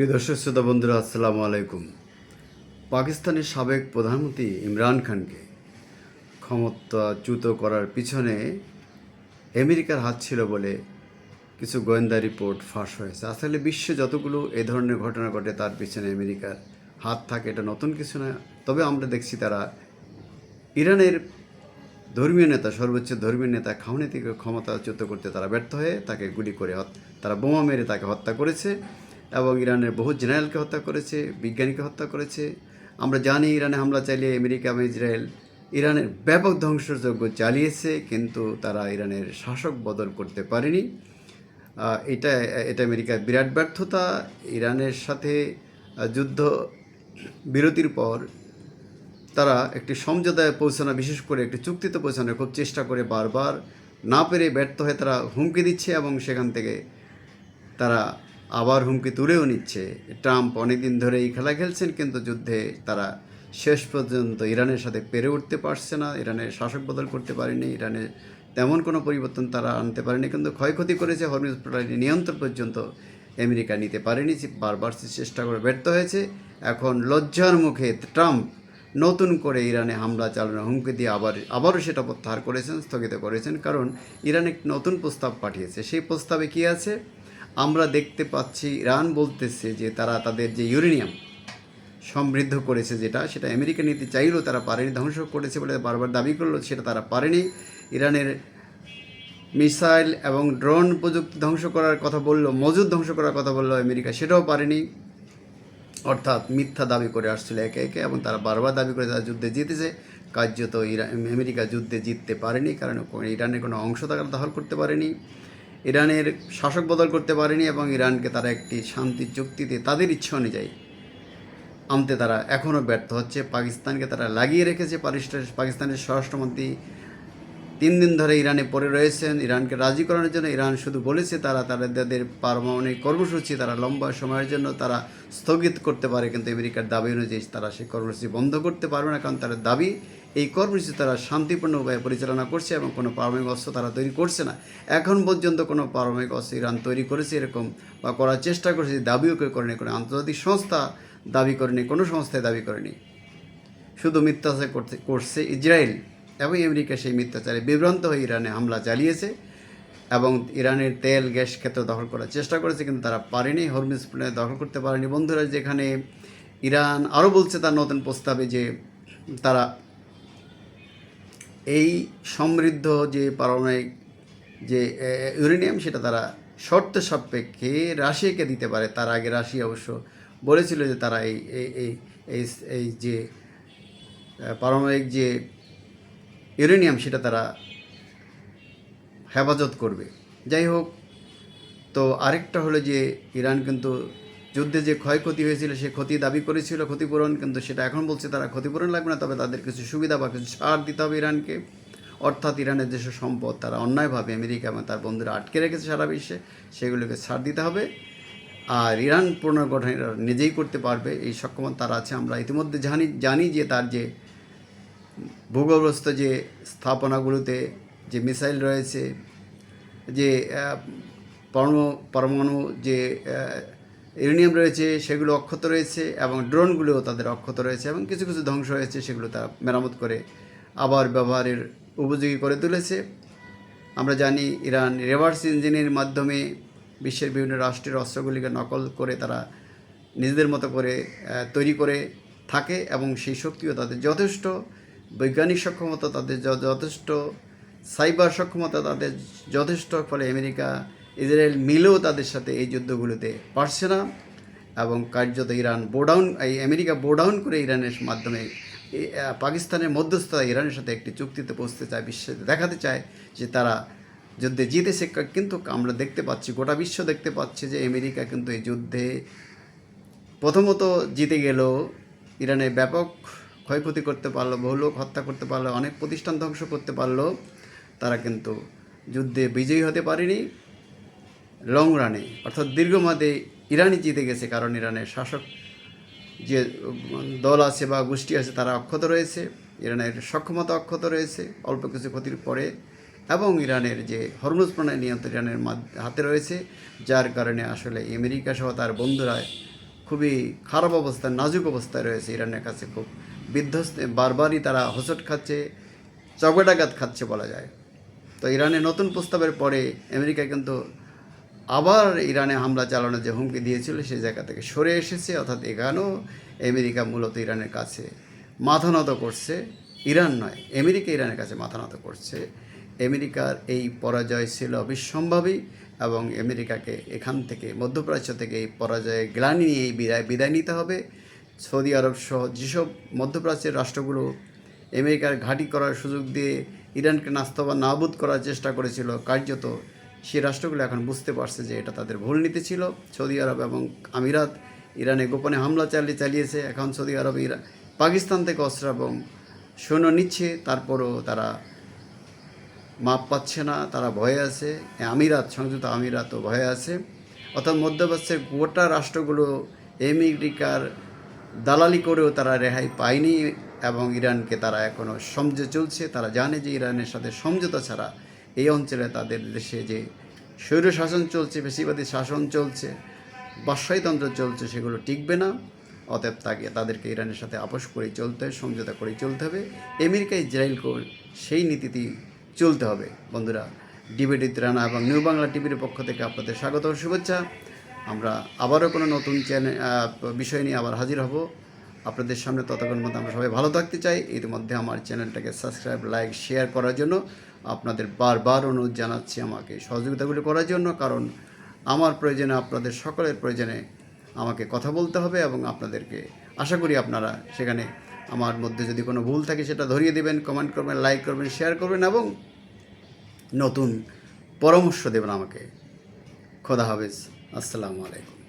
প্রিয় দর্শক শ্রোতা বন্ধুরা, আসসালামু আলাইকুম। পাকিস্তানের সাবেক প্রধানমন্ত্রী ইমরান খানকে ক্ষমতাচ্যুত করার পিছনে আমেরিকার হাত ছিল বলে কিছু গোয়েন্দা রিপোর্ট ফাঁস হয়েছে। আসলে বিশ্বে যতগুলো এ ধরনের ঘটনা ঘটে তার পিছনে আমেরিকার হাত থাকে, এটা নতুন কিছু না। তবে আমরা দেখছি তারা ইরানের ধর্মীয় নেতা, সর্বোচ্চ ধর্মীয় নেতা খামেনেইকে ক্ষমতাচ্যুত করতে তারা ব্যর্থ হয়ে তাকে গুলি করে তারা বোমা মেরে তাকে হত্যা করেছে এবং ইরানের বহু জেনারেলকে হত্যা করেছে, বিজ্ঞানীকে হত্যা করেছে। আমরা জানি ইরানে হামলা চালিয়ে আমেরিকা এবং ইসরায়েল ইরানের ব্যাপক ধ্বংসযজ্ঞ চালিয়েছে, কিন্তু তারা ইরানের শাসক বদল করতে পারেনি। এটা এটা আমেরিকার বিরাট ব্যর্থতা। ইরানের সাথে যুদ্ধ বিরতির পর তারা একটি সমঝোতায় পৌঁছানো, বিশেষ করে একটি চুক্তিতে পৌঁছানোর খুব চেষ্টা করে বারবার না পেরে ব্যর্থ হয়ে তারা হুমকি দিচ্ছে এবং সেখান থেকে তারা আবার হুমকি তুলেও নিচ্ছে। ট্রাম্প অনেকদিন ধরে এই খেলা খেলছেন, কিন্তু যুদ্ধে তারা শেষ পর্যন্ত ইরানের সাথে পেরে উঠতে পারছে না। ইরানের শাসক বদল করতে পারেনি, ইরানের তেমন কোনো পরিবর্তন তারা আনতে পারেনি, কিন্তু ক্ষয়ক্ষতি করেছে। হরমুজ প্রণালী নিয়ন্ত্রণ পর্যন্ত আমেরিকা নিতে পারেনি, বারবার চেষ্টা করে ব্যর্থ হয়েছে। এখন লজ্জার মুখে ট্রাম্প নতুন করে ইরানে হামলা চালানোর হুমকি দিয়ে আবারও সেটা প্রত্যাহার করেছেন, স্থগিত করেছেন। কারণ ইরান একটি নতুন প্রস্তাব পাঠিয়েছে। সেই প্রস্তাবে কী আছে আমরা দেখতে পাচ্ছি। ইরান বলতেছে যে তারা তাদের যে ইউরেনিয়াম সমৃদ্ধ করেছে, সেটা আমেরিকা নিতে চাইলেও তারা পারেনি, ধ্বংস করেছে বলে বারবার দাবি করলো, সেটা তারা পারেনি। ইরানের মিসাইল এবং ড্রোন প্রযুক্তি ধ্বংস করার কথা বললো, মজুদ ধ্বংস করার কথা বললো আমেরিকা, সেটাও পারেনি। অর্থাৎ মিথ্যা দাবি করে আসছিল একে একে, এবং তারা বারবার দাবি করে তারা যুদ্ধে জিতেছে। কার্যত আমেরিকা যুদ্ধে জিততে পারেনি, কারণ ইরানের কোনো অংশ তারা দখল করতে পারেনি, ইরানের শাসক বদল করতে পারেনি, এবং ইরানকে তারা একটি শান্তি চুক্তিতে তাদের ইচ্ছা অনুযায়ী আনতে তারা এখনও ব্যর্থ হচ্ছে। পাকিস্তানকে তারা লাগিয়ে রেখেছে। পাকিস্তানের স্বরাষ্ট্রমন্ত্রী 3 দিন ধরে ইরানে পড়ে রয়েছেন ইরানকে রাজি করানোর জন্য। ইরান শুধু বলেছে তারা তাদের পারমাণবিক কর্মসূচি তারা লম্বা সময়ের জন্য তারা স্থগিত করতে পারে, কিন্তু আমেরিকার দাবি অনুযায়ী তারা সেই কর্মসূচি বন্ধ করতে পারবে না। কারণ তাদের দাবি এই কর্মসূচি তারা শান্তিপূর্ণ উপায়ে পরিচালনা করছে এবং কোনো পারমাণবিক অস্ত্র তারা তৈরি করছে না। এখন পর্যন্ত কোনো পারমাণবিক অস্ত্র ইরান তৈরি করেছে এরকম বা করার চেষ্টা করেছে, দাবিও কেউ করেনি, কোনো আন্তর্জাতিক সংস্থা দাবি করেনি, কোনো সংস্থায় দাবি করেনি। শুধু মিথ্যাচার করছে ইসরায়েল এবং আমেরিকা। সেই মিথ্যাচারে বিভ্রান্ত হয়ে ইরানে হামলা চালিয়েছে এবং ইরানের তেল গ্যাস ক্ষেত্র দখল করার চেষ্টা করেছে, কিন্তু তারা পারেনি। হরমুজ প্রণালী দখল করতে পারেনি। বন্ধুরা, যেখানে ইরান আরও বলছে তার নতুন প্রস্তাবে যে তারা এই সমৃদ্ধ যে পারমাণবিক যে ইউরেনিয়াম সেটা তারা শর্ত সাপেক্ষে রাশিয়াকে দিতে পারে। তার আগে রাশিয়া অবশ্য বলেছিল যে তারা এই এই এই এই যে পারমাণবিক যে ইউরেনিয়াম সেটা তারা হেফাজত করবে। যাই হোক, তো আরেকটা হলো যে ইরান কিন্তু যুদ্ধে যে ক্ষয়ক্ষতি হয়েছিল সে ক্ষতি দাবি করেছিল ক্ষতিপূরণ, কিন্তু সেটা এখন বলছে তারা ক্ষতিপূরণ লাগবে না, তবে তাদের কিছু সুবিধা বা কিছু ছাড় দিতে হবে ইরানকে। অর্থাৎ ইরানের যেসব সম্পদ তারা অন্যায়ভাবে আমেরিকা এবং তার বন্ধুরা আটকে রেখেছে সারা বিশ্বে, সেগুলোকে ছাড় দিতে হবে। আর ইরান পুনর্গঠন নিজেই করতে পারবে, এই সক্ষমতা তার আছে। আমরা ইতিমধ্যে জানি যে তার যে ভূগর্ভস্থ যে স্থাপনাগুলোতে যে মিসাইল রয়েছে, যে পরমাণু যে ইউরেনিয়াম রয়েছে সেগুলো অক্ষত রয়েছে, এবং ড্রোনগুলোও তাদের অক্ষত রয়েছে, এবং কিছু কিছু ধ্বংস হয়েছে, সেগুলো তারা মেরামত করে আবার ব্যবহারের উপযোগী করে তুলেছে। আমরা জানি ইরান রিভার্স ইঞ্জিনের মাধ্যমে বিশ্বের বিভিন্ন রাষ্ট্রের অস্ত্রগুলিকে নকল করে তারা নিজেদের মতো করে তৈরি করে থাকে, এবং সেই শক্তিও তাদের যথেষ্ট, বৈজ্ঞানিক সক্ষমতা তাদের যথেষ্ট, সাইবার সক্ষমতা তাদের যথেষ্ট। ফলে আমেরিকা ইসরায়েল মিলেও তাদের সাথে এই যুদ্ধগুলোতে পারছে না, এবং কার্যত ইরান আমেরিকা বোডাউন করে ইরানের মাধ্যমে পাকিস্তানের মধ্যস্থতা ইরানের সাথে একটি চুক্তিতে পৌঁছতে চায়, বিশ্বে দেখাতে চায় যে তারা যুদ্ধে জিতেছে। কিন্তু আমরা দেখতে পাচ্ছি, গোটা বিশ্ব দেখতে পাচ্ছে যে আমেরিকা কিন্তু এই যুদ্ধে প্রথমত জিতে গেল, ইরানের ব্যাপক ক্ষয়ক্ষতি করতে পারলো, বহু লোক হত্যা করতে পারলো, অনেক প্রতিষ্ঠান ধ্বংস করতে পারলো, তারা কিন্তু যুদ্ধে বিজয়ী হতে পারেনি লং রানে। অর্থাৎ দীর্ঘমেয়াদে ইরানই জিতে গেছে, কারণ ইরানের শাসক যে দল আছে বা গোষ্ঠী আছে তারা অক্ষত রয়েছে, ইরানের সক্ষমতা অক্ষত রয়েছে অল্প কিছু ক্ষতির পরে, এবং ইরানের যে হরমুজ প্রণালী নিয়ন্ত্রণ ইরানের হাতে রয়েছে, যার কারণে আসলে আমেরিকা সহ তার বন্ধুরা খুবই খারাপ অবস্থায়, নাজুক অবস্থায় রয়েছে। ইরানের কাছে খুব বিধ্বস্ত, বারবারই তারা হোঁচট খাচ্ছে, চকোটাঘাত খাচ্ছে বলা যায়। তো ইরানের নতুন প্রস্তাবের পরে আমেরিকা কিন্তু আবার ইরানে হামলা চালানোর যে হুমকি দিয়েছিল সেই জায়গা থেকে সরে এসেছে। অর্থাৎ এখানেও আমেরিকা মূলত ইরানের কাছে মাথা নত করছে, ইরান নয়, আমেরিকা ইরানের কাছে মাথা নত করছে। আমেরিকার এই পরাজয় ছিল অবিসম্ভাবী এবং আমেরিকাকে এখান থেকে, মধ্যপ্রাচ্য থেকে এই পরাজয়ে গ্লানি নিয়ে এই বিদায় নিতে হবে। সৌদি আরব সহ যেসব মধ্যপ্রাচ্যের রাষ্ট্রগুলো আমেরিকার ঘাঁটি করার সুযোগ দিয়ে ইরানকে নাস্তা নাবুদ করার চেষ্টা করেছিল, কার্যত সেই রাষ্ট্রগুলো এখন বুঝতে পারছে যে এটা তাদের ভুল নীতি ছিল। সৌদি আরব এবং আমিরাত ইরানে গোপনে হামলা চালিয়েছে। এখন সৌদি আরব পাকিস্তান থেকে অস্ত্র এবং সৈন্য নিচ্ছে, তারপরও তারা মাপ পাচ্ছে না, তারা ভয়ে আছে। আমিরাত, সংযুক্ত আমিরাতও ভয়ে আছে। অর্থাৎ মধ্যপ্রাচ্যের গোটা রাষ্ট্রগুলো আমেরিকার দালালি করেও তারা রেহাই পায়নি এবং ইরানকে তারা এখনও সমঝে চলছে। তারা জানে যে ইরানের সাথে সমঝোতা ছাড়া এই অঞ্চলে তাদের দেশে যে স্বৈর শাসন চলছে, বেশিবাদী শাসন চলছে, বাদশাহীতন্ত্র চলছে, সেগুলো টিকবে না। অতএব তাদেরকে ইরানের সাথে আপোষ করেই চলতে হবে, সমঝোতা করেই চলতে হবে। আমেরিকা ইসরায়েলকেও সেই নীতিতেই চলতে হবে। বন্ধুরা, ডিবেট উইথ রানা এবং নিউ বাংলা টিভির পক্ষ থেকে আপনাদের স্বাগত ও শুভেচ্ছা। আমরা আবারও কোনো নতুন বিষয় নিয়ে আবার হাজির হব আপনাদের সামনে। ততক্ষণ মধ্যে আমরা সবাই ভালো থাকতে চাই। ইতিমধ্যে আমার চ্যানেলটাকে সাবস্ক্রাইব, লাইক, শেয়ার করার জন্য আপনাদের বারবার অনুরোধ জানাচ্ছি আমাকে সহযোগিতাগুলি করার জন্য। কারণ আমার প্রয়োজনে, আপনাদের সকলের প্রয়োজনে আমাকে কথা বলতে হবে এবং আপনাদেরকে আশা করি আপনারা সেখানে আমার মধ্যে যদি কোনো ভুল থাকে সেটা ধরিয়ে দেবেন, কমেন্ট করবেন, লাইক করবেন, শেয়ার করবেন এবং নতুন পরামর্শ দেবেন আমাকে। খোদা হাফেজ, আসসালামু আলাইকুম।